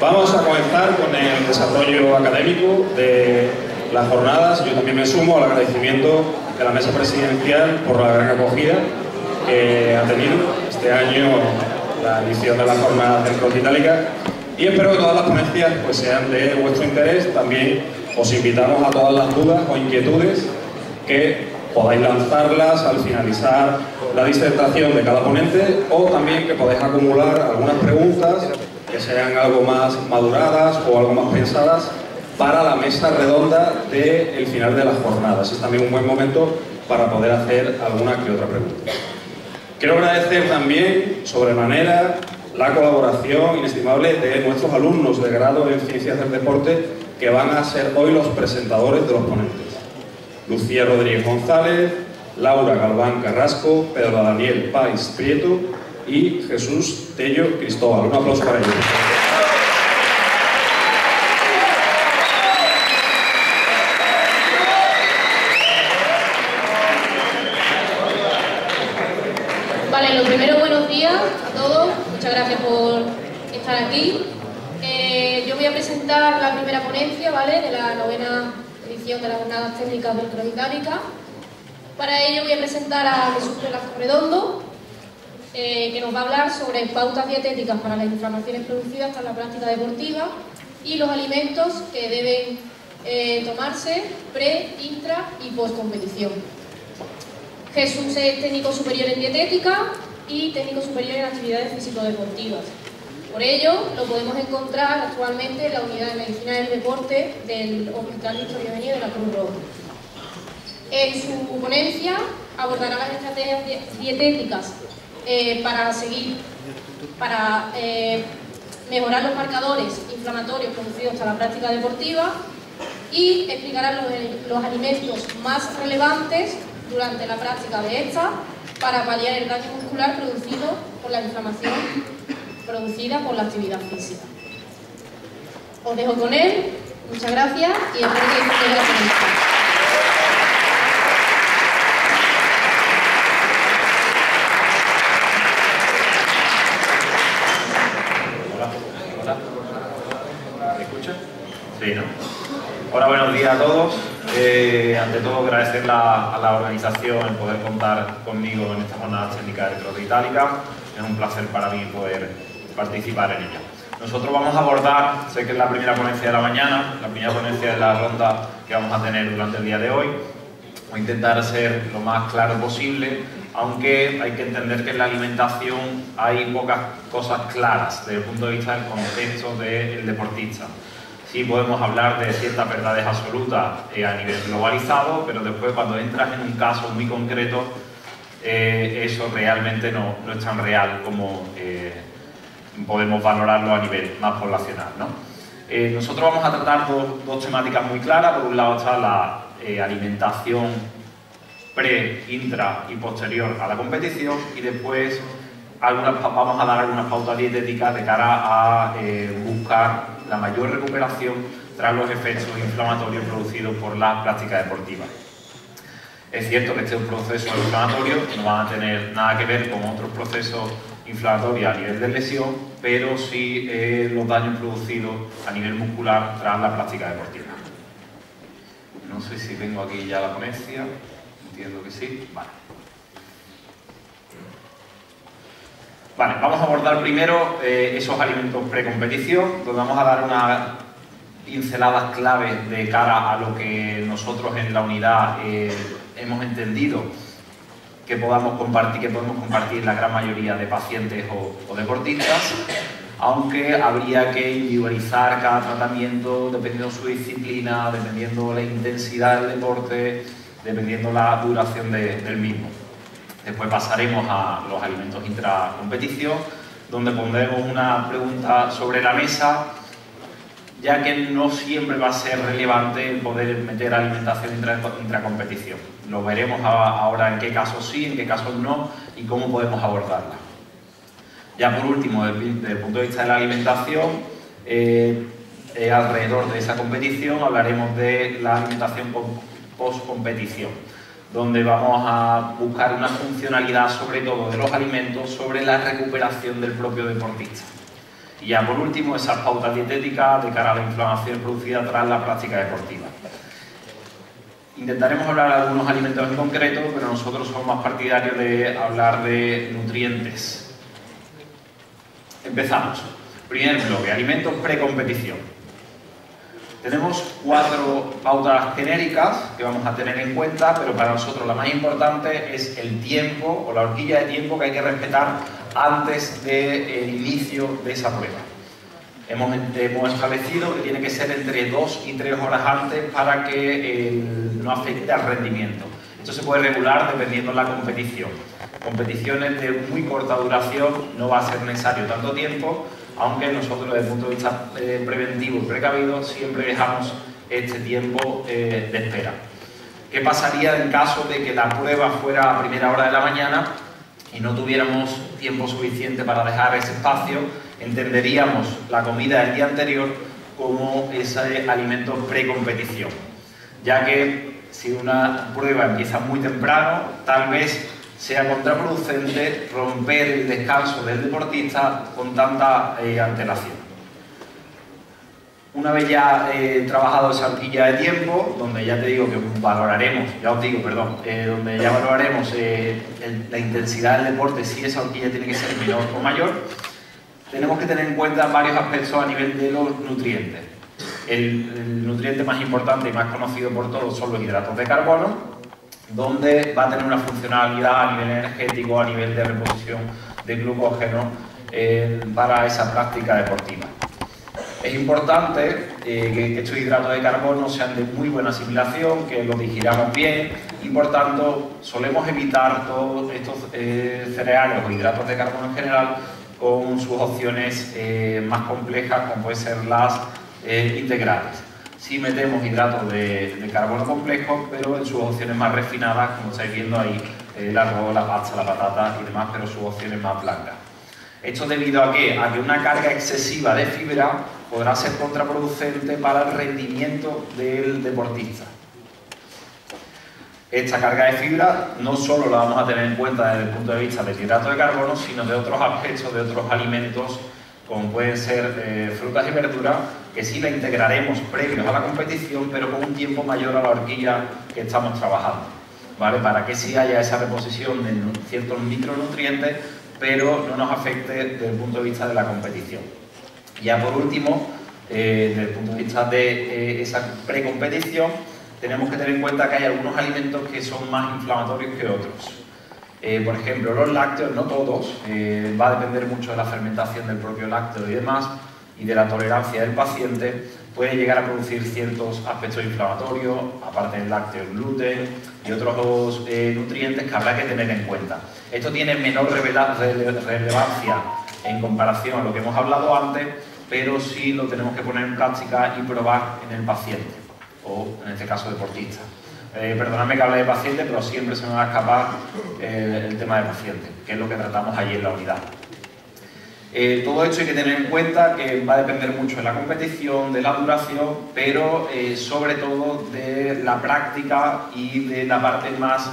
Vamos a comenzar con el desarrollo académico de las jornadas. Yo también me sumo al agradecimiento de la Mesa Presidencial por la gran acogida que ha tenido este año la edición de las jornadas del Cross Itálica, y espero que todas las ponencias pues, sean de vuestro interés. También os invitamos a todas las dudas o inquietudes que podáis lanzarlas al finalizar la disertación de cada ponente, o también que podáis acumular algunas preguntas que sean algo más maduradas o algo más pensadas para la mesa redonda del final de las jornadas. Es también un buen momento para poder hacer alguna que otra pregunta. Quiero agradecer también, sobremanera, la colaboración inestimable de nuestros alumnos de grado en Ciencias del Deporte, que van a ser hoy los presentadores de los ponentes. Lucía Rodríguez González, Laura Galván Carrasco, Pedro Daniel Páez Prieto y Jesús Tello Cristóbal. Un aplauso para ellos. Vale, lo primero, buenos días a todos. Muchas gracias por estar aquí. Yo voy a presentar la primera ponencia, ¿vale?, de la 9ª edición de las jornadas técnicas del Cross Itálica. Para ello voy a presentar a Jesús Velasco Redondo, que nos va a hablar sobre pautas dietéticas para las inflamaciones producidas tras la práctica deportiva y los alimentos que deben tomarse pre, intra y post competición. Jesús es técnico superior en dietética y técnico superior en actividades físico-deportivas. Por ello, lo podemos encontrar actualmente en la Unidad de Medicina del Deporte del Hospital Víctor Bienvenido de la Cruz Roja. En su ponencia abordará las estrategias dietéticas para mejorar los marcadores inflamatorios producidos tras la práctica deportiva, y explicará los alimentos más relevantes durante la práctica de esta para paliar el daño muscular producido por la inflamación producida por la actividad física. Os dejo con él, muchas gracias y espero que disfrutéis de la ponencia. ¿Me escuchan? Sí, ¿no? Hola, buenos días a todos. Ante todo, agradecer a la organización el poder contar conmigo en esta jornada técnica del Cross Itálica. Es un placer para mí poder participar en ella. Nosotros vamos a abordar, sé que es la primera ponencia de la mañana, la primera ponencia de la ronda que vamos a tener durante el día de hoy. Voy a intentar ser lo más claro posible, aunque hay que entender que en la alimentación hay pocas cosas claras desde el punto de vista del contexto del deportista. Sí podemos hablar de ciertas verdades absolutas a nivel globalizado, pero después cuando entras en un caso muy concreto, eso realmente no es tan real como podemos valorarlo a nivel más poblacional, ¿no? Nosotros vamos a tratar dos temáticas muy claras. Por un lado está la alimentación pre, intra y posterior a la competición, y después vamos a dar algunas pautas dietéticas de cara a buscar la mayor recuperación tras los efectos inflamatorios producidos por la práctica deportiva. Es cierto que este es un proceso inflamatorio, no van a tener nada que ver con otros procesos inflamatorios a nivel de lesión, pero sí los daños producidos a nivel muscular tras la práctica deportiva. No sé si tengo aquí ya la ponencia, entiendo que sí. Vale, vamos a abordar primero esos alimentos pre-competición, donde vamos a dar unas pinceladas claves de cara a lo que nosotros en la unidad hemos entendido que podemos compartir la gran mayoría de pacientes o deportistas, aunque habría que individualizar cada tratamiento dependiendo de su disciplina, dependiendo de la intensidad del deporte, dependiendo de la duración del mismo. Después pasaremos a los alimentos intracompetición, donde pondremos una pregunta sobre la mesa, ya que no siempre va a ser relevante el poder meter alimentación intracompetición. Lo veremos ahora en qué casos sí, en qué casos no y cómo podemos abordarla. Ya por último, desde el punto de vista de la alimentación, alrededor de esa competición hablaremos de la alimentación post-competición, donde vamos a buscar una funcionalidad sobre todo de los alimentos sobre la recuperación del propio deportista. Y ya por último, esas pautas dietéticas de cara a la inflamación producida tras la práctica deportiva. Intentaremos hablar de algunos alimentos en concreto, pero nosotros somos más partidarios de hablar de nutrientes. Empezamos. Primer bloque, alimentos precompetición. Tenemos 4 pautas genéricas que vamos a tener en cuenta, pero para nosotros la más importante es el tiempo o la horquilla de tiempo que hay que respetar antes del inicio de esa prueba. Hemos establecido que tiene que ser entre 2 y 3 horas antes para que no afecte al rendimiento. Esto se puede regular dependiendo de la competición. Competiciones de muy corta duración no va a ser necesario tanto tiempo, aunque nosotros desde el punto de vista preventivo y precavido siempre dejamos este tiempo de espera. ¿Qué pasaría en caso de que la prueba fuera a primera hora de la mañana y no tuviéramos tiempo suficiente para dejar ese espacio? Entenderíamos la comida del día anterior como ese alimento precompetición, ya que si una prueba empieza muy temprano, tal vez sea contraproducente romper el descanso del deportista con tanta antelación. Una vez ya trabajado esa horquilla de tiempo, donde ya te digo que valoraremos, donde ya valoraremos la intensidad del deporte, si esa horquilla tiene que ser menor o mayor, tenemos que tener en cuenta varios aspectos a nivel de los nutrientes. El nutriente más importante y más conocido por todos son los hidratos de carbono, donde va a tener una funcionalidad a nivel energético, a nivel de reposición de glucógeno para esa práctica deportiva. Es importante que estos hidratos de carbono sean de muy buena asimilación, que los digiramos bien y por tanto solemos evitar todos estos cereales o hidratos de carbono en general con sus opciones más complejas, como pueden ser las integrales. Sí metemos hidratos de carbono complejos, pero en sus opciones más refinadas, como estáis viendo ahí, el arroz, la pasta, la patata y demás, pero sus opciones más blancas. Esto debido a que una carga excesiva de fibra podrá ser contraproducente para el rendimiento del deportista. Esta carga de fibra no solo la vamos a tener en cuenta desde el punto de vista del hidrato de carbono, sino de otros aspectos, de otros alimentos, como pueden ser frutas y verduras, que sí la integraremos previos a la competición, pero con un tiempo mayor a la horquilla que estamos trabajando, ¿vale? Para que sí haya esa reposición de ciertos micronutrientes, pero no nos afecte desde el punto de vista de la competición. Ya por último, desde el punto de vista de esa precompetición, tenemos que tener en cuenta que hay algunos alimentos que son más inflamatorios que otros. Por ejemplo, los lácteos, no todos, va a depender mucho de la fermentación del propio lácteo y demás, y de la tolerancia del paciente, puede llegar a producir ciertos aspectos inflamatorios, aparte del lácteo, el gluten y otros nutrientes que habrá que tener en cuenta. Esto tiene menor relevancia en comparación a lo que hemos hablado antes, pero sí lo tenemos que poner en práctica y probar en el paciente, o en este caso deportista. Perdonadme que hable de paciente, pero siempre se me va a escapar el tema de paciente, que es lo que tratamos allí en la unidad. Todo esto hay que tener en cuenta que va a depender mucho de la competición, de la duración, pero sobre todo de la práctica y de la parte más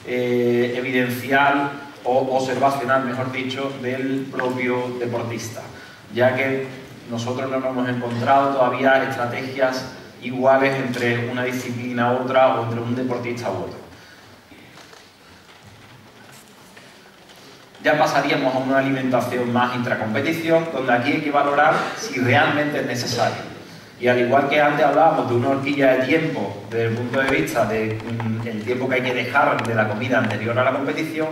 evidencial o observacional, mejor dicho, del propio deportista, ya que nosotros no nos hemos encontrado todavía estrategias iguales entre una disciplina u otra o entre un deportista u otro. Ya pasaríamos a una alimentación más intracompetición, donde aquí hay que valorar si realmente es necesario. Y al igual que antes hablábamos de una horquilla de tiempo, desde el punto de vista del tiempo que hay que dejar de la comida anterior a la competición,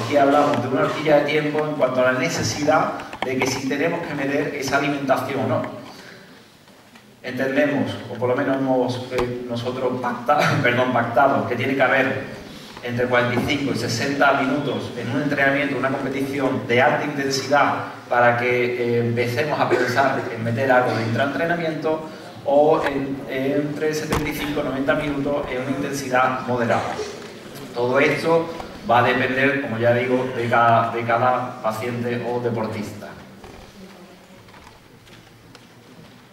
aquí hablamos de una horquilla de tiempo en cuanto a la necesidad de que si tenemos que meter esa alimentación o no. Entendemos, o por lo menos hemos nosotros pactado, que tiene que haber entre 45 y 60 minutos en un entrenamiento, una competición de alta intensidad para que empecemos a pensar en meter algo de intraentrenamiento, o entre 75 y 90 minutos en una intensidad moderada. Todo esto va a depender, como ya digo, de cada paciente o deportista.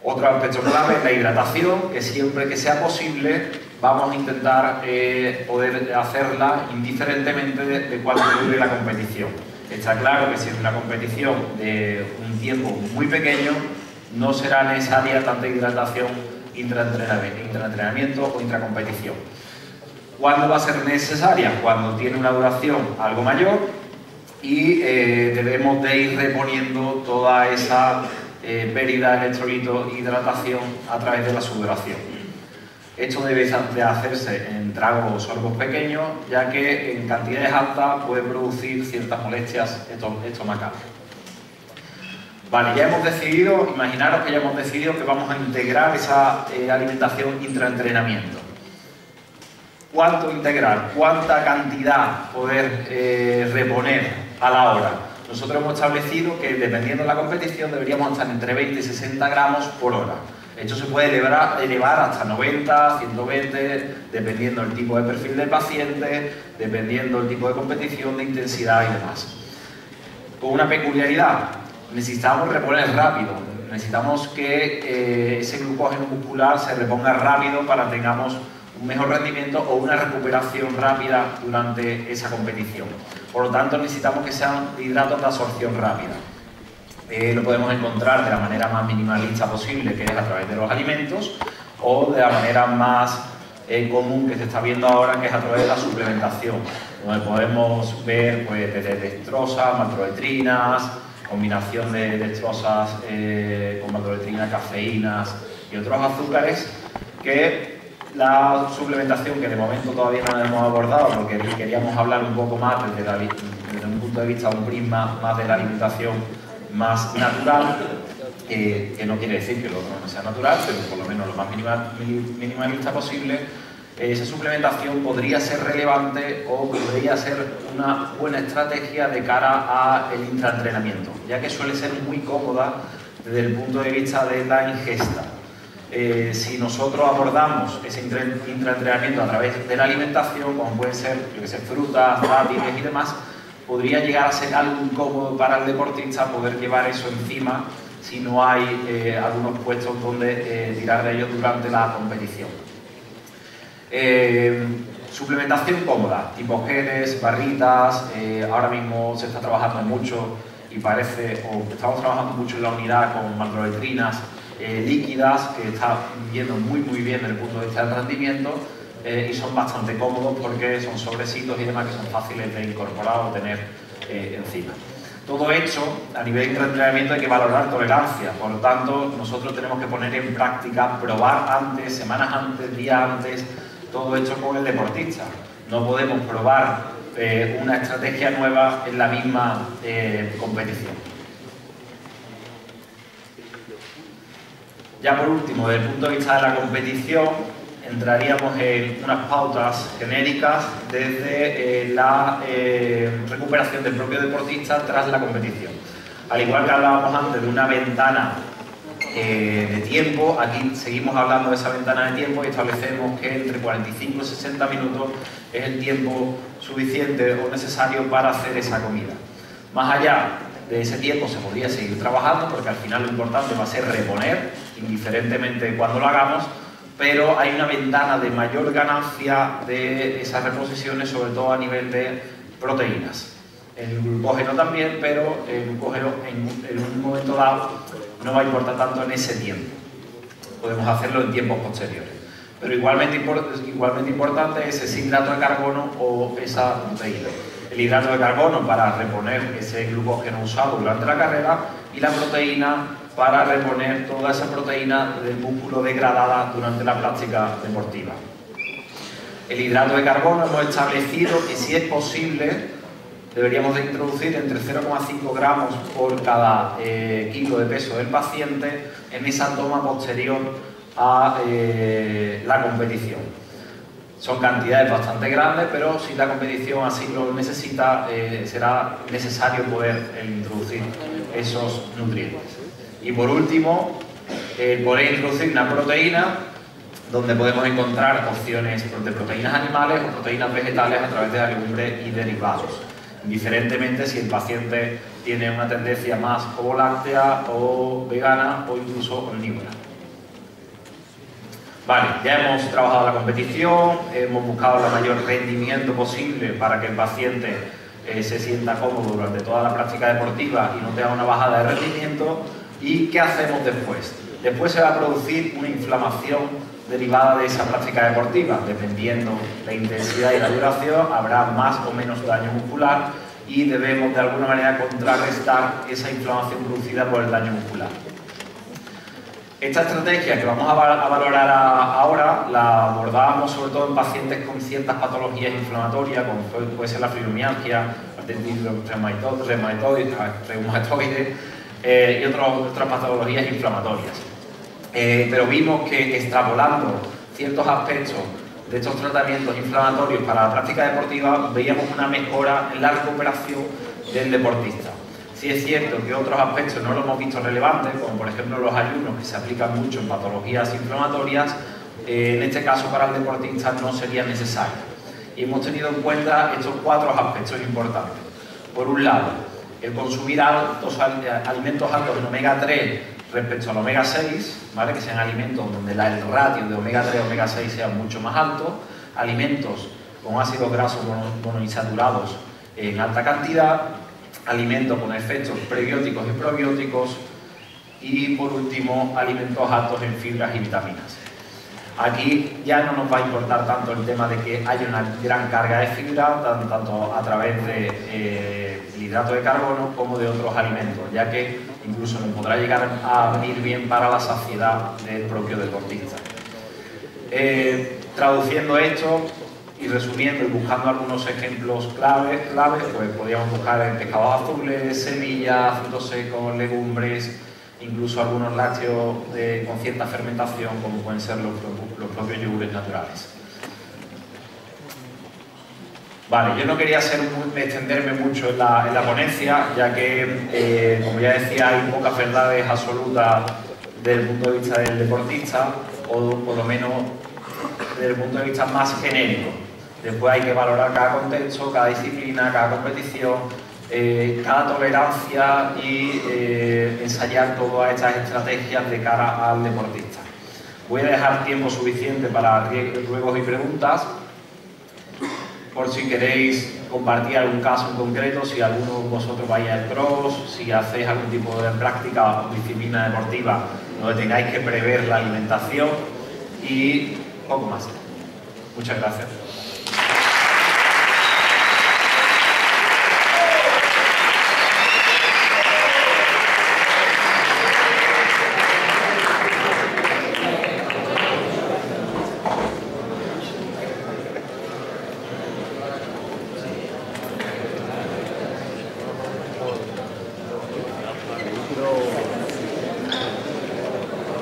Otro aspecto clave es la hidratación, que siempre que sea posible vamos a intentar poder hacerla indiferentemente de cuándo dure la competición. Está claro que si es una competición de un tiempo muy pequeño, no será necesaria tanta hidratación intraentrenamiento o intracompetición. ¿Cuándo va a ser necesaria? Cuando tiene una duración algo mayor y debemos de ir reponiendo toda esa pérdida de electrolitos e hidratación a través de la sudoración. Esto debe de hacerse en tragos o sorbos pequeños, ya que en cantidades altas puede producir ciertas molestias estomacales. Vale, ya hemos decidido, imaginaros que ya hemos decidido que vamos a integrar esa alimentación intraentrenamiento. ¿Cuánto integrar? ¿Cuánta cantidad poder reponer a la hora? Nosotros hemos establecido que dependiendo de la competición deberíamos estar entre 20 y 60 gramos por hora. Esto se puede elevar hasta 90, 120, dependiendo del tipo de perfil del paciente, dependiendo del tipo de competición, de intensidad y demás. Con una peculiaridad, necesitamos reponer rápido, necesitamos que ese glucógeno muscular se reponga rápido para que tengamos un mejor rendimiento o una recuperación rápida durante esa competición. Por lo tanto, necesitamos que sean hidratos de absorción rápida. Lo podemos encontrar de la manera más minimalista posible, que es a través de los alimentos, o de la manera más común que se está viendo ahora, que es a través de la suplementación, donde podemos ver pues, desde dextrosa, maltodextrinas, combinación de dextrosas con maltodextrina, cafeínas y otros azúcares, que la suplementación, que de momento todavía no la hemos abordado porque queríamos hablar un poco más desde un punto de vista, un prisma más de la alimentación más natural, que no quiere decir que lo otro no sea natural, pero por lo menos lo más minimalista posible. Esa suplementación podría ser relevante o podría ser una buena estrategia de cara al intraentrenamiento, ya que suele ser muy cómoda desde el punto de vista de la ingesta. Si nosotros abordamos ese intraentrenamiento a través de la alimentación, como pueden ser, frutas, dátiles y demás, podría llegar a ser algo incómodo para el deportista poder llevar eso encima si no hay algunos puestos donde tirar de ellos durante la competición. Suplementación cómoda, tipo geles, barritas, ahora mismo se está trabajando mucho y estamos trabajando mucho en la unidad con maltodextrinas líquidas, que está yendo muy bien desde el punto de vista del rendimiento. Y son bastante cómodos porque son sobrecitos y demás que son fáciles de incorporar o tener encima. Todo hecho, a nivel de intraentrenamiento hay que valorar tolerancia, por lo tanto nosotros tenemos que poner en práctica, probar antes, semanas antes, días antes, todo hecho con el deportista. No podemos probar una estrategia nueva en la misma competición. Ya por último, desde el punto de vista de la competición, entraríamos en unas pautas genéricas desde la recuperación del propio deportista tras la competición. Al igual que hablábamos antes de una ventana de tiempo, aquí seguimos hablando de esa ventana de tiempo y establecemos que entre 45 y 60 minutos es el tiempo suficiente o necesario para hacer esa comida. Más allá de ese tiempo se podría seguir trabajando, porque al final lo importante va a ser reponer, indiferentemente cuando lo hagamos, pero hay una ventana de mayor ganancia de esas reposiciones, sobre todo a nivel de proteínas. El glucógeno también, pero el glucógeno en un momento dado no va a importar tanto en ese tiempo. Podemos hacerlo en tiempos posteriores. Pero igualmente importante es ese hidrato de carbono o esa proteína. El hidrato de carbono para reponer ese glucógeno usado durante la carrera y la proteína para reponer toda esa proteína del músculo degradada durante la práctica deportiva. El hidrato de carbono hemos establecido que, si es posible, deberíamos de introducir entre 0,5 gramos por cada kilo de peso del paciente en esa toma posterior a la competición. Son cantidades bastante grandes, pero si la competición así lo necesita, será necesario poder introducir esos nutrientes. Y por último, poder introducir una proteína, donde podemos encontrar opciones de proteínas animales o proteínas vegetales a través de la legumbre y derivados, indiferentemente si el paciente tiene una tendencia más ovo-láctea o vegana o incluso omnívora. Vale, ya hemos trabajado la competición, hemos buscado el mayor rendimiento posible para que el paciente se sienta cómodo durante toda la práctica deportiva y no tenga una bajada de rendimiento. ¿Y qué hacemos después? Después se va a producir una inflamación derivada de esa práctica deportiva. Dependiendo la intensidad y la duración, habrá más o menos daño muscular y debemos de alguna manera contrarrestar esa inflamación producida por el daño muscular. Esta estrategia que vamos a valorar ahora la abordábamos sobre todo en pacientes con ciertas patologías inflamatorias, como puede ser la fibromialgia, artritis reumatoide y otras patologías inflamatorias. Pero vimos que extrapolando ciertos aspectos de estos tratamientos inflamatorios para la práctica deportiva, veíamos una mejora en la recuperación del deportista. Sí es cierto que otros aspectos no los hemos visto relevantes, como por ejemplo los ayunos, que se aplican mucho en patologías inflamatorias, en este caso para el deportista no sería necesario. Y hemos tenido en cuenta estos 4 aspectos importantes. Por un lado, el consumir alimentos altos en omega 3 respecto al omega 6, ¿vale? Que sean alimentos donde el ratio de omega 3 y omega 6 sea mucho más alto, alimentos con ácidos grasos monoinsaturados en alta cantidad, alimentos con efectos prebióticos y probióticos y, por último, alimentos altos en fibras y vitaminas. Aquí ya no nos va a importar tanto el tema de que haya una gran carga de fibra, tanto a través de hidrato de carbono como de otros alimentos, ya que incluso nos podrá llegar a venir bien para la saciedad del propio deportista. Traduciendo esto y resumiendo y buscando algunos ejemplos claves, pues podríamos buscar en pescados azules, semillas, frutos secos, legumbres, incluso algunos lácteos con cierta fermentación, como pueden ser los propios yogures naturales. Vale, yo no quería extenderme mucho en la ponencia, ya que, como ya decía, hay pocas verdades absolutas desde el punto de vista del deportista, o por lo menos desde el punto de vista más genérico. Después hay que valorar cada contexto, cada disciplina, cada competición, cada tolerancia y ensayar todas estas estrategias de cara al deportista. Voy a dejar tiempo suficiente para ruegos y preguntas, por si queréis compartir algún caso en concreto, si alguno de vosotros vais al cross, si hacéis algún tipo de práctica o disciplina deportiva donde tengáis que prever la alimentación y poco más. Muchas gracias.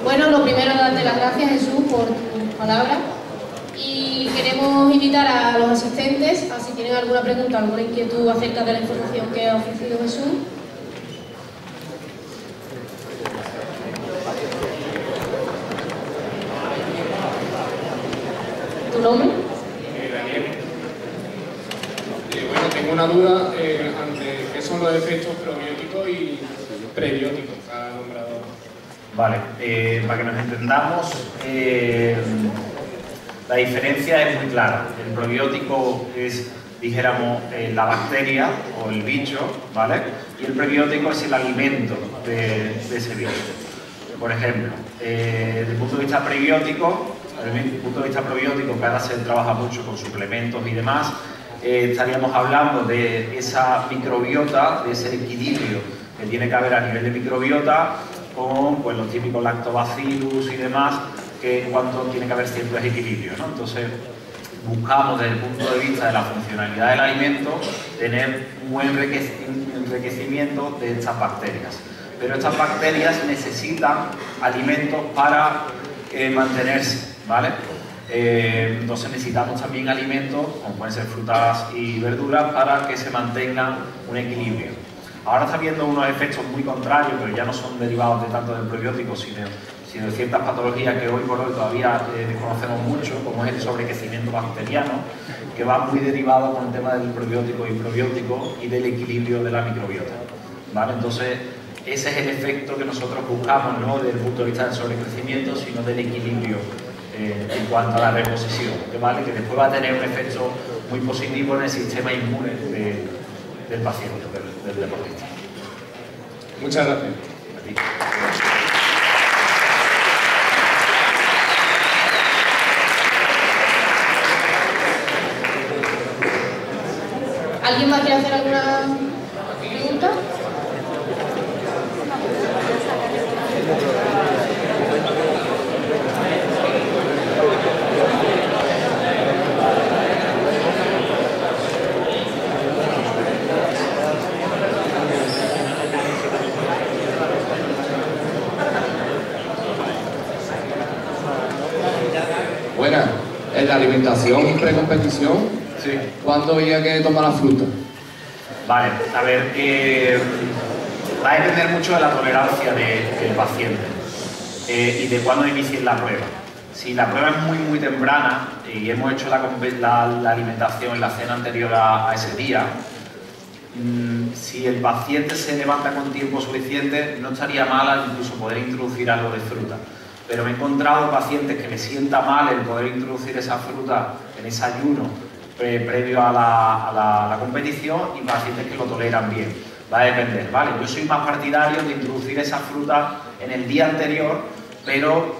Bueno, lo primero es darte las gracias, Jesús, por tus palabras, y queremos invitar a los asistentes a si tienen alguna pregunta, alguna inquietud acerca de la información que ha ofrecido Jesús. ¿Tu nombre? Daniel. Bueno, tengo una duda ante qué son los efectos probióticos y prebióticos que ha nombrado. Vale, para que nos entendamos, la diferencia es muy clara. El probiótico es, dijéramos, la bacteria o el bicho, ¿vale? Y el prebiótico es el alimento de ese bicho. Por ejemplo, desde el punto de vista prebiótico, desde el punto de vista probiótico, que ahora se trabaja mucho con suplementos y demás, estaríamos hablando de esa microbiota, de ese equilibrio que tiene que haber a nivel de microbiota, con pues, los típicos lactobacillus y demás, que en cuanto tiene que haber cierto equilibrio, ¿no? Entonces, buscamos desde el punto de vista de la funcionalidad del alimento tener un buen enriquecimiento de estas bacterias. Pero estas bacterias necesitan alimentos para mantenerse, ¿vale? Entonces necesitamos también alimentos, como pueden ser frutas y verduras, para que se mantenga un equilibrio. Ahora está habiendo unos efectos muy contrarios, pero ya no son derivados de tanto del probiótico, sino de ciertas patologías que hoy por hoy todavía desconocemos mucho, como es el sobrecrecimiento bacteriano, que va muy derivado con el tema del probiótico y probiótico y del equilibrio de la microbiota, ¿vale? Entonces, ese es el efecto que nosotros buscamos, no desde el punto de vista del sobrecrecimiento, sino del equilibrio en cuanto a la reposición, ¿vale? Que después va a tener un efecto muy positivo en el sistema inmune del paciente, del deportista. Muchas gracias. A ti. ¿Alguien más quiere hacer alguna pregunta? Buenas, en la alimentación precompetición, Sí. ¿cuándo había que tomar la fruta? Vale, a ver, va a depender mucho de la tolerancia del paciente y de cuándo inicien la prueba. Si la prueba es muy temprana y hemos hecho la alimentación en la cena anterior a ese día, si el paciente se levanta con tiempo suficiente, no estaría mal incluso poder introducir algo de fruta. Pero me he encontrado pacientes que les sienta mal el poder introducir esa fruta en ese ayuno previo a la competición y pacientes que lo toleran bien. Va a depender, ¿vale? Yo soy más partidario de introducir esa fruta en el día anterior, pero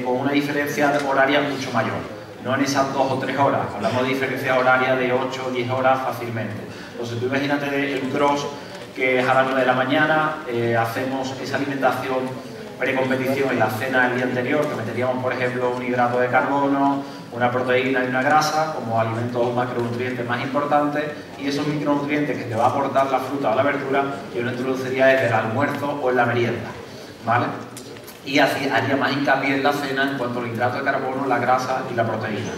con una diferencia horaria mucho mayor. No en esas 2 o 3 horas, hablamos de diferencias horarias de 8 o 10 horas fácilmente. Entonces tú imagínate el cross que es a las 9 de la mañana, hacemos esa alimentación precompetición en la cena del día anterior, que meteríamos por ejemplo un hidrato de carbono, una proteína y una grasa como alimentos macronutrientes más importantes, y esos micronutrientes que te va a aportar la fruta o la verdura yo lo introduciría desde el almuerzo o en la merienda, ¿vale? Y así haría más hincapié en la cena en cuanto al hidrato de carbono, la grasa y la proteína.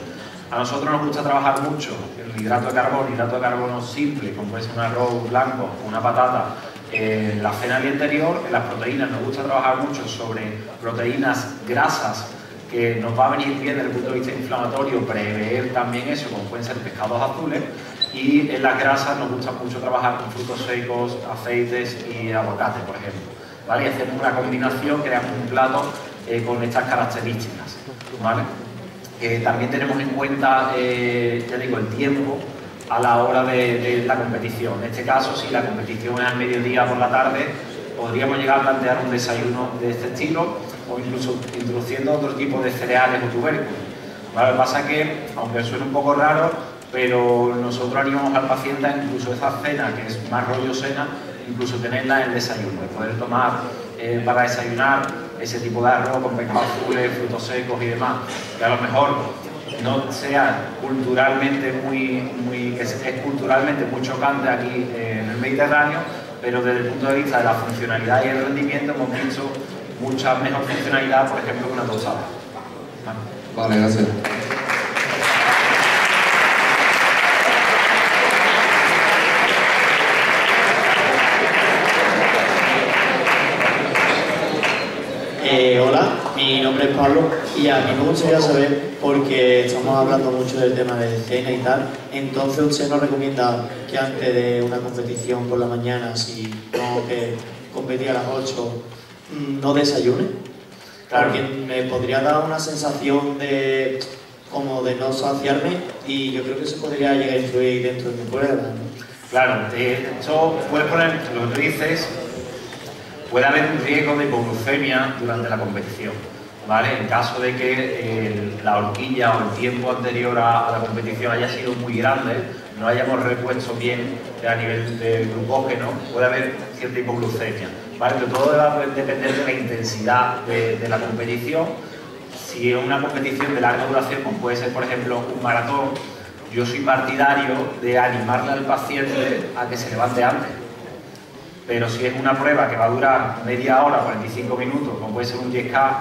A nosotros nos gusta trabajar mucho el hidrato de carbono simple, como puede ser un arroz blanco o una patata, en la cena del día anterior. En las proteínas nos gusta trabajar mucho sobre proteínas grasas, que nos va a venir bien desde el punto de vista inflamatorio prever también eso, como pueden ser pescados azules, y en las grasas nos gusta mucho trabajar con frutos secos, aceites y aguacate, por ejemplo, ¿vale? Y hacemos una combinación, creamos un plato con estas características, ¿vale? También tenemos en cuenta, ya digo, el tiempo a la hora de la competición. En este caso, si la competición es al mediodía por la tarde, podríamos llegar a plantear un desayuno de este estilo o incluso introduciendo otro tipo de cereales o tubérculos. ¿Vale? Lo que pasa es que, aunque suene un poco raro, pero nosotros animamos al paciente a incluso esa cena, que es más rollo cena, incluso tenerla en el desayuno, poder tomar para desayunar ese tipo de arroz con pescados azules, frutos secos y demás, que a lo mejor no sea culturalmente es culturalmente muy chocante aquí en el Mediterráneo, pero desde el punto de vista de la funcionalidad y el rendimiento hemos visto mucha mejor funcionalidad, por ejemplo, que una tostada. Vale, gracias. Hola, mi nombre es Pablo y a mí me gustaría saber, porque estamos hablando mucho del tema de cena y tal, entonces usted nos recomienda que antes de una competición por la mañana, si tengo que competir a las 8, no desayune. Claro. Porque me podría dar una sensación de como de no saciarme y yo creo que eso podría llegar a influir dentro de mi prueba, ¿no? Claro, esto puedes poner, lo que tú dices, puede haber un riesgo de hipoglucemia durante la competición, ¿vale? En caso de que la horquilla o el tiempo anterior a la competición haya sido muy grande, no hayamos repuesto bien a nivel de glucógeno, puede haber cierta hipoglucemia, ¿vale? Pero todo va a depender de la intensidad de la competición. Si es una competición de larga duración, como puede ser por ejemplo un maratón, yo soy partidario de animarle al paciente a que se levante antes. Pero si es una prueba que va a durar media hora, 45 minutos, como puede ser un 10K,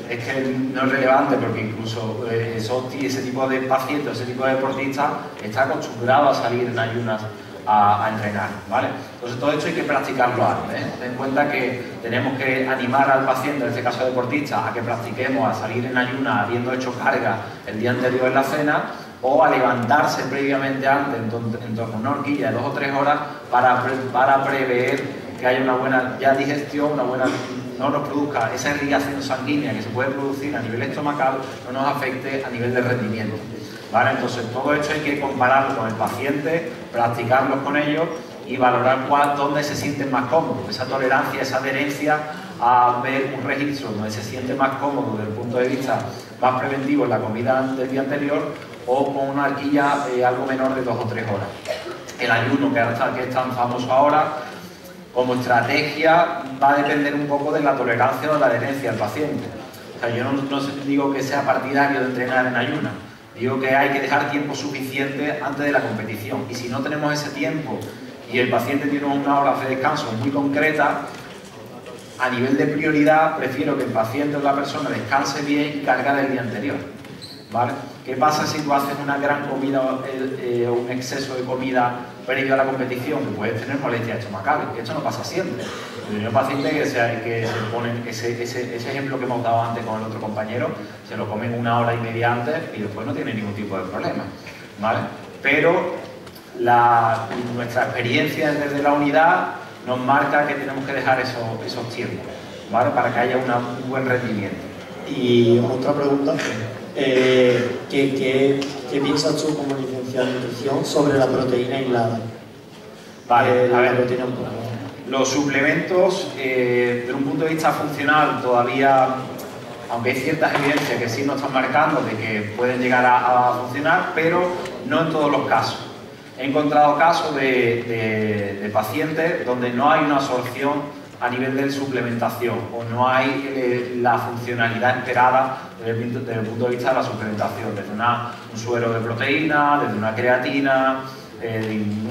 es que no es relevante, porque incluso ese tipo de pacientes, ese tipo de deportistas está acostumbrado a salir en ayunas a entrenar, ¿vale? Entonces todo esto hay que practicarlo antes, ¿eh? Ten en cuenta que tenemos que animar al paciente, en este caso deportista, a que practiquemos a salir en ayunas habiendo hecho carga el día anterior en la cena, o a levantarse previamente antes en torno a una horquilla de 2 o 3 horas para prever que haya una buena digestión, no nos produzca esa irrigación sanguínea que se puede producir a nivel estomacal, no nos afecte a nivel de rendimiento. ¿Vale? Entonces todo esto hay que compararlo con el paciente, practicarlo con ellos y valorar dónde se sienten más cómodos, esa tolerancia, esa adherencia a ver un registro donde se siente más cómodo desde el punto de vista más preventivo en la comida del día anterior o con una horquilla algo menor de 2 o 3 horas. El ayuno, que es tan famoso ahora, como estrategia va a depender un poco de la tolerancia o de la adherencia del paciente. O sea, yo no digo que sea partidario de entrenar en ayunas, digo que hay que dejar tiempo suficiente antes de la competición, y si no tenemos ese tiempo y el paciente tiene una hora de descanso muy concreta, a nivel de prioridad prefiero que el paciente o la persona descanse bien y cargar el día anterior. ¿Vale? ¿Qué pasa si tú haces una gran comida o un exceso de comida previo a la competición? Que puedes tener molestias estomacales, que esto no pasa siempre. Yo tengo pacientes que se ponen ese ejemplo que hemos dado antes con el otro compañero, se lo comen 1 hora y media antes y después no tienen ningún tipo de problema. ¿Vale? Pero nuestra experiencia desde la unidad nos marca que tenemos que dejar esos tiempos, ¿vale? Para que haya un buen rendimiento. Y otra pregunta, ¿qué piensas tú como licenciado en nutrición sobre la proteína aislada? Vale, a ver, los suplementos, desde un punto de vista funcional, todavía, aunque hay ciertas evidencias que sí nos están marcando de que pueden llegar a funcionar, pero no en todos los casos. He encontrado casos de pacientes donde no hay una absorción a nivel de suplementación o no hay la funcionalidad esperada desde el punto de vista de la suplementación, desde un suero de proteína, desde una creatina,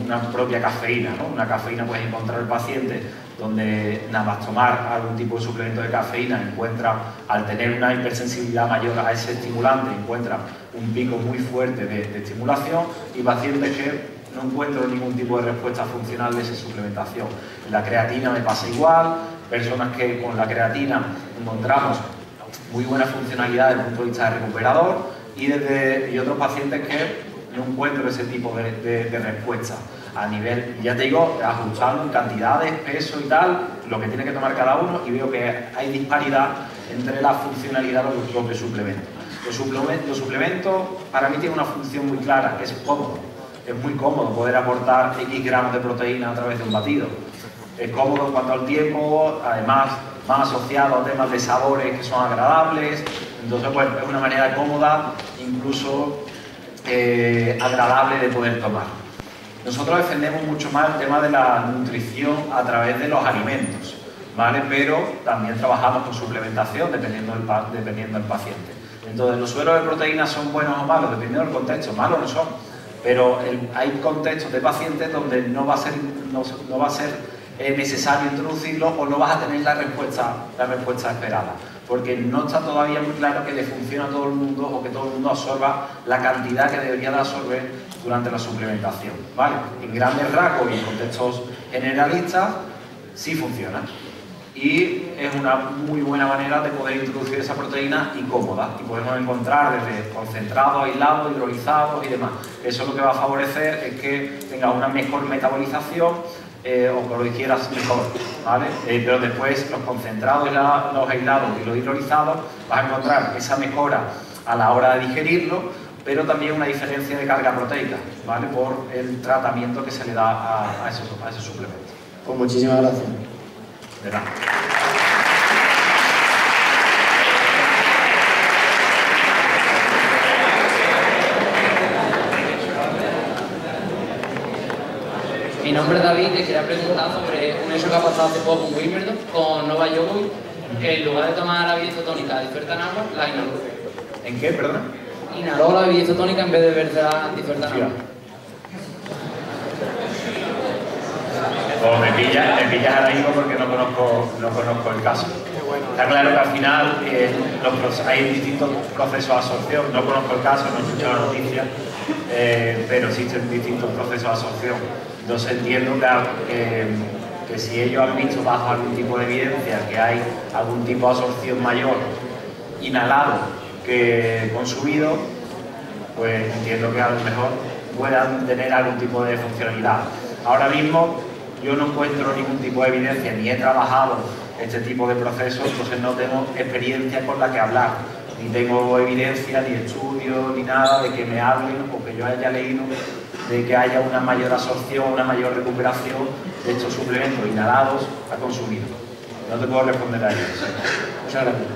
una propia cafeína, ¿no? Una cafeína puedes encontrar el paciente donde nada más tomar algún tipo de suplemento de cafeína encuentra, al tener una hipersensibilidad mayor a ese estimulante, encuentra un pico muy fuerte de estimulación, y pacientes que no encuentro ningún tipo de respuesta funcional de esa suplementación. La creatina me pasa igual, personas que con la creatina encontramos muy buena funcionalidad desde el punto de vista de recuperador, y otros pacientes que no encuentro ese tipo de respuesta. A nivel, ya te digo, ajustando en cantidades, peso y tal, lo que tiene que tomar cada uno, y veo que hay disparidad entre la funcionalidad de los propios suplementos. Los suplementos para mí tienen una función muy clara, que es cómodo. Es muy cómodo poder aportar X gramos de proteína a través de un batido. Es cómodo en cuanto al tiempo, además van asociados a temas de sabores que son agradables, entonces pues es una manera cómoda, incluso agradable de poder tomar. Nosotros defendemos mucho más el tema de la nutrición a través de los alimentos, ¿vale? Pero también trabajamos con suplementación dependiendo del paciente. Entonces, ¿los sueros de proteínas son buenos o malos? Dependiendo del contexto, malos no son. Pero hay contextos de pacientes donde no va a ser necesario introducirlo o no vas a tener la respuesta esperada, porque no está todavía muy claro que le funciona a todo el mundo o que todo el mundo absorba la cantidad que debería de absorber durante la suplementación, ¿vale? En grandes rasgos y en contextos generalistas sí funciona, y es una muy buena manera de poder introducir esa proteína y cómoda, y podemos encontrar desde concentrados, aislados, hidrolizados y demás. Eso lo que va a favorecer es que tenga una mejor metabolización, o que lo quieras mejor, ¿vale? Pero después los concentrados, los aislados y los hidrolizados vas a encontrar esa mejora a la hora de digerirlo, pero también una diferencia de carga proteica, ¿vale? Por el tratamiento que se le da a ese suplemento. Pues muchísimas gracias. De nada. Mi nombre es David y quería preguntar sobre un hecho que ha pasado hace poco en Wimbledon con Novak Djokovic, que en lugar de tomar la bebida isotónica disuelta en agua, la inhaló. ¿En qué, perdona? Inhaló la bebida isotónica en vez de beberla disuelta en agua. Pues me pillas ahora mismo porque no conozco el caso. Está claro que al final hay distintos procesos de absorción. No conozco el caso, no he escuchado la noticia, pero existen distintos procesos de absorción. Entonces entiendo que si ellos han visto bajo algún tipo de evidencia que hay algún tipo de absorción mayor inhalado que consumido, pues entiendo que a lo mejor puedan tener algún tipo de funcionalidad. Ahora mismo yo no encuentro ningún tipo de evidencia, ni he trabajado este tipo de procesos, entonces no tengo experiencia con la que hablar, ni tengo evidencia, ni estudios, ni nada de que me hablen o que yo haya leído de que haya una mayor absorción, una mayor recuperación de estos suplementos inhalados a consumir. No te puedo responder a ello. Muchas gracias.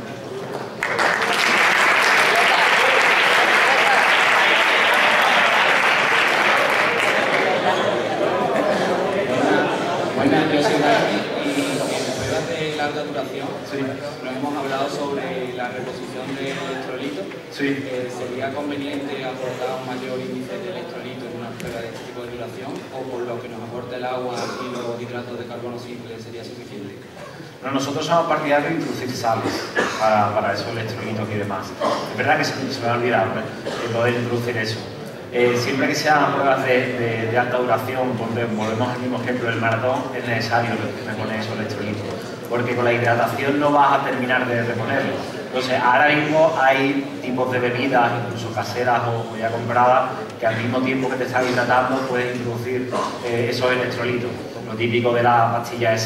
Buenas, yo soy Dani y en pruebas de larga duración nos hemos hablado sobre la reposición de electrolitos. ¿Sería conveniente aportar un mayor índice de electrolitos en una prueba de este tipo de duración o por lo que nos aporta el agua y los hidratos de carbono simple sería suficiente? Bueno, nosotros somos partidarios de introducir sales para esos electrolitos y demás. Es verdad que se me ha olvidado de poder introducir eso. Siempre que sean pruebas de alta duración, volvemos al mismo ejemplo del maratón, es necesario reponer esos electrolitos, porque con la hidratación no vas a terminar de reponerlo. Entonces, ahora mismo hay tipos de bebidas, incluso caseras o ya compradas, que al mismo tiempo que te están hidratando puedes introducir esos electrolitos. Lo típico de la pastilla de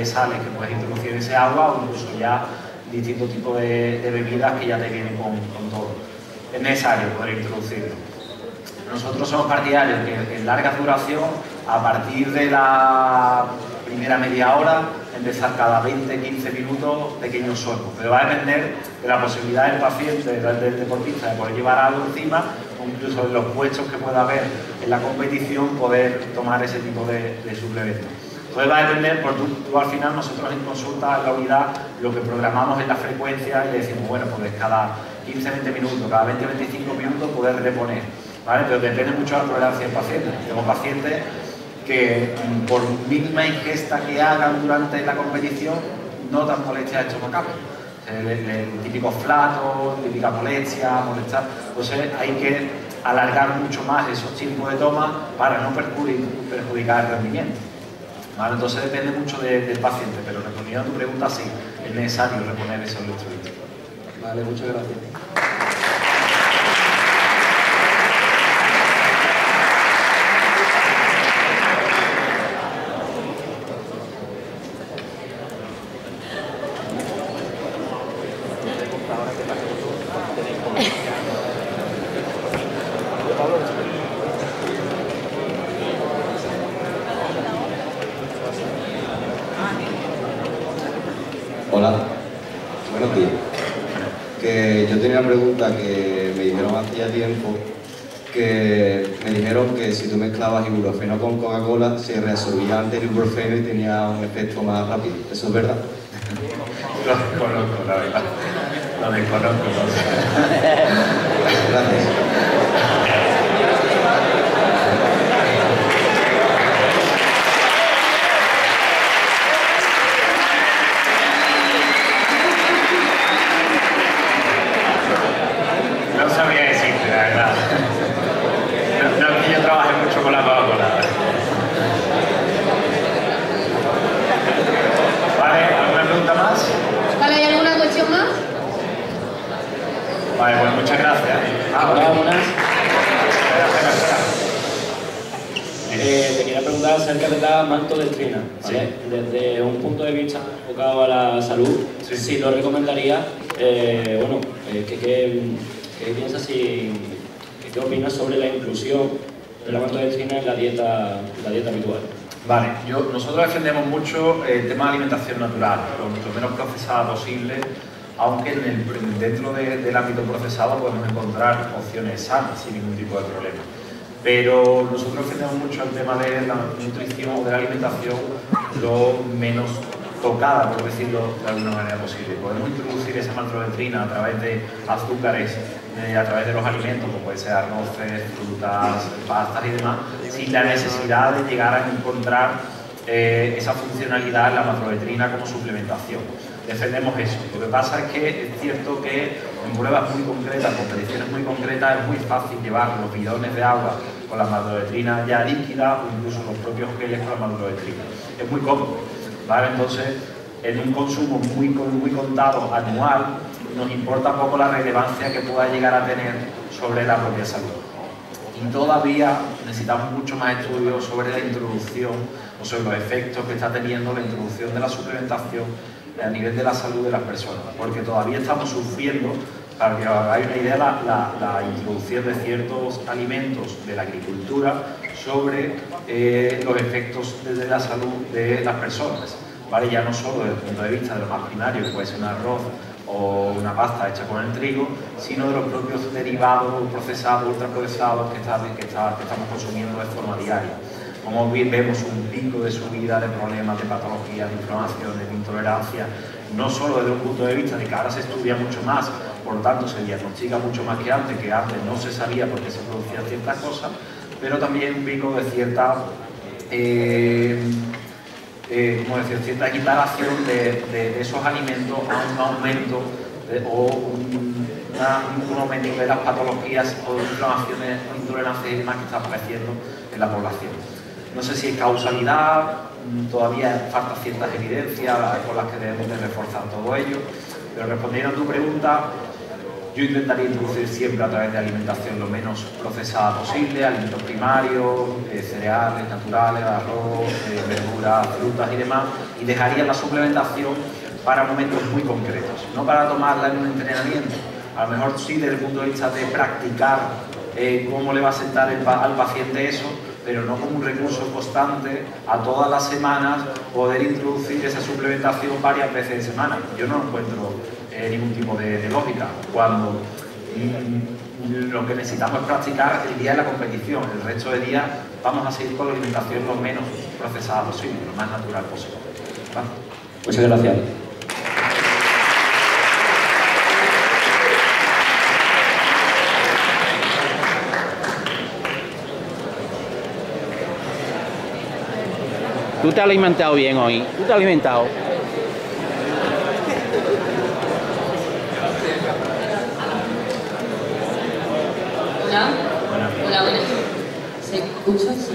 sales que puedes introducir en ese agua, o incluso ya distintos tipos de bebidas que ya te vienen con todo. Es necesario poder introducirlo. Nosotros somos partidarios que en larga duración, a partir de la primera media hora, empezar cada 20-15 minutos pequeños sorbos, pero va a depender de la posibilidad del paciente, del deportista, de poder llevar algo encima, o incluso en los puestos que pueda haber en la competición, poder tomar ese tipo de suplementos. Entonces va a depender, por tú al final, nosotros en consulta, en la unidad, lo que programamos es la frecuencia y le decimos, bueno, pues cada 15-20 minutos, cada 20-25 minutos poder reponer, ¿vale? Pero depende mucho de la tolerancia del paciente. Tengo pacientes que por mínima ingesta que hagan durante la competición notan molestias estomacales. El típico flato, típica molestia, entonces hay que alargar mucho más esos tiempos de toma para no perjudicar el rendimiento, ¿vale? Entonces depende mucho del paciente, pero respondiendo a tu pregunta, sí, es necesario reponer esos electrolitos. Vale, muchas gracias. Hola, buenos días. Que yo tenía una pregunta que me dijeron hace ya tiempo, que me dijeron que si tú mezclabas ibuprofeno con Coca-Cola se reabsorbía antes el ibuprofeno y tenía un efecto más rápido. ¿Eso es verdad? Lo desconozco, la verdad. Lo desconozco. Gracias. No sabría decirte, la verdad. No es que yo trabaje mucho con la Coca-Cola. ¿Vale? ¿Alguna pregunta más? Vale, ¿hay alguna cuestión más? Vale, pues muchas gracias. Hola, buenas. Te quería preguntar acerca de la maltodextrina, ¿vale? Sí. Desde un punto de vista enfocado a la salud, Sí. si lo recomendaría, ¿qué piensas qué opinas sobre la inclusión de la maltodextrina en la dieta habitual? Vale, nosotros defendemos mucho el tema de alimentación natural, lo menos procesada posible, aunque dentro del ámbito procesado podemos encontrar opciones sanas sin ningún tipo de problema. Pero nosotros defendemos mucho el tema de la nutrición o de la alimentación lo menos tocada, por decirlo de alguna manera posible. Podemos introducir esa maltodextrina a través de azúcares, a través de los alimentos, como puede ser arroces, frutas, pastas y demás, sin la necesidad de llegar a encontrar esa funcionalidad en la maltodextrina como suplementación. Defendemos eso. Lo que pasa es que es cierto que en pruebas muy concretas, competiciones muy concretas, es muy fácil llevar los bidones de agua con la maltodextrina ya líquida o incluso los propios geles con la maltodextrina. Es muy cómodo, ¿vale? Entonces, en un consumo muy contado anual, nos importa poco la relevancia que pueda llegar a tener sobre la propia salud. Y todavía necesitamos mucho más estudios sobre la introducción o sobre los efectos que está teniendo la introducción de la suplementación a nivel de la salud de las personas, porque todavía estamos sufriendo, para que os hagáis una idea, la introducción de ciertos alimentos de la agricultura sobre los efectos de la salud de las personas, ¿vale? Ya no solo desde el punto de vista de lo más primario, que puede ser un arroz o una pasta hecha con el trigo, sino de los propios derivados procesados, ultraprocesados que estamos consumiendo de forma diaria. Como bien vemos un pico de subida de problemas, de patologías, de inflamaciones, de intolerancia, no solo desde un punto de vista de que ahora se estudia mucho más, por lo tanto se diagnostica mucho más que antes no se sabía por qué se producían ciertas cosas, pero también un pico de cierta cierta equiparación de esos alimentos a un aumento o un aumento de las patologías o inflamaciones o intolerancias y demás que están apareciendo en la población. No sé si es causalidad, todavía falta ciertas evidencias con las que debemos de reforzar todo ello, pero respondiendo a tu pregunta, yo intentaría introducir siempre a través de alimentación lo menos procesada posible, alimentos primarios, cereales naturales, arroz, verduras, frutas y demás, y dejaría la suplementación para momentos muy concretos, no para tomarla en un entrenamiento, a lo mejor sí desde el punto de vista de practicar cómo le va a sentar al paciente eso, pero no como un recurso constante a todas las semanas poder introducir esa suplementación varias veces de semana. Yo no encuentro ningún tipo de lógica cuando lo que necesitamos es practicar el día de la competición. El resto de días vamos a seguir con la alimentación lo menos procesada posible, lo más natural posible. ¿Vale? Muchas gracias. Tú te has alimentado bien hoy. Tú te has alimentado. Hola. Hola, buenas. ¿Se escucha? Sí.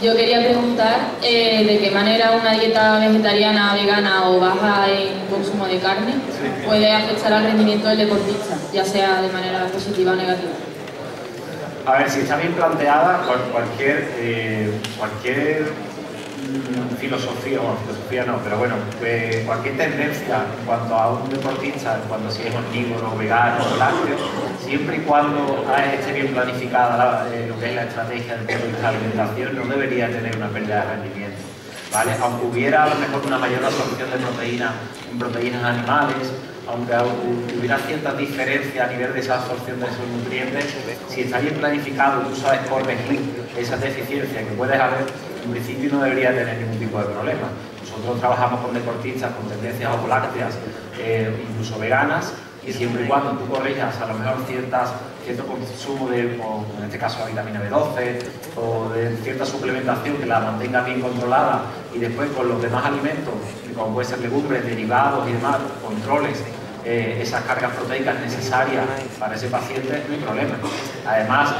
Yo quería preguntar de qué manera una dieta vegetariana, vegana o baja en consumo de carne puede afectar al rendimiento del deportista, ya sea de manera positiva o negativa. A ver, si está bien planteada, cualquier filosofía, bueno, filosofía no, pero bueno, cualquier tendencia en cuanto a un deportista, en cuanto a si es omnívoro, vegano o lácteo, siempre y cuando esté bien planificada lo que es la estrategia del punto de vista de alimentación, no debería tener una pérdida de rendimiento, ¿vale? Aunque hubiera a lo mejor una mayor absorción de proteínas en proteínas animales, aunque hubiera ciertas diferencias a nivel de esa absorción de esos nutrientes, si está bien planificado, tú sabes corregir esas deficiencias que puedes haber, en principio no debería tener ningún tipo de problema. Nosotros trabajamos con deportistas con tendencias ovolácteas, incluso veganas, y siempre y cuando tú corrijas a lo mejor cierto consumo de, en este caso, de vitamina B12 o de cierta suplementación que la mantenga bien controlada, y después con los demás alimentos, como puede ser legumbres, derivados y demás, controles esas cargas proteicas necesarias para ese paciente, no hay problema. Además,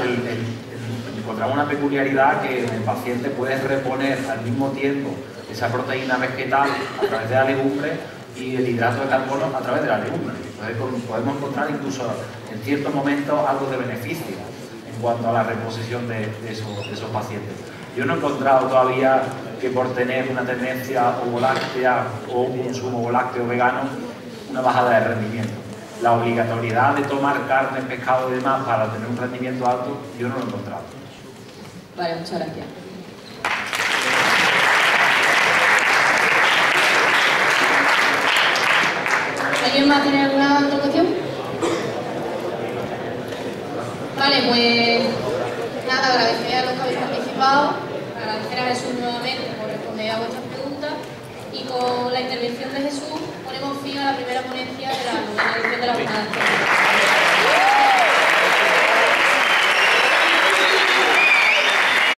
encontramos una peculiaridad que el paciente puede reponer al mismo tiempo esa proteína vegetal a través de la legumbre y el hidrato de carbono a través de la legumbre. Entonces podemos encontrar incluso en ciertos momentos algo de beneficio en cuanto a la reposición de esos pacientes. Yo no he encontrado todavía que por tener una tendencia ovoláctea o un consumo ovolácteo vegano, una bajada de rendimiento. La obligatoriedad de tomar carne, pescado y demás para tener un rendimiento alto, yo no lo he encontrado. Vale, muchas gracias. ¿Alguien más tiene alguna otra cuestión? Vale, pues nada, agradecer a los que habéis participado, agradecer a Jesús nuevamente por responder a vuestras preguntas, y con la intervención de Jesús ponemos fin a la primera ponencia de la novena edición de la jornada.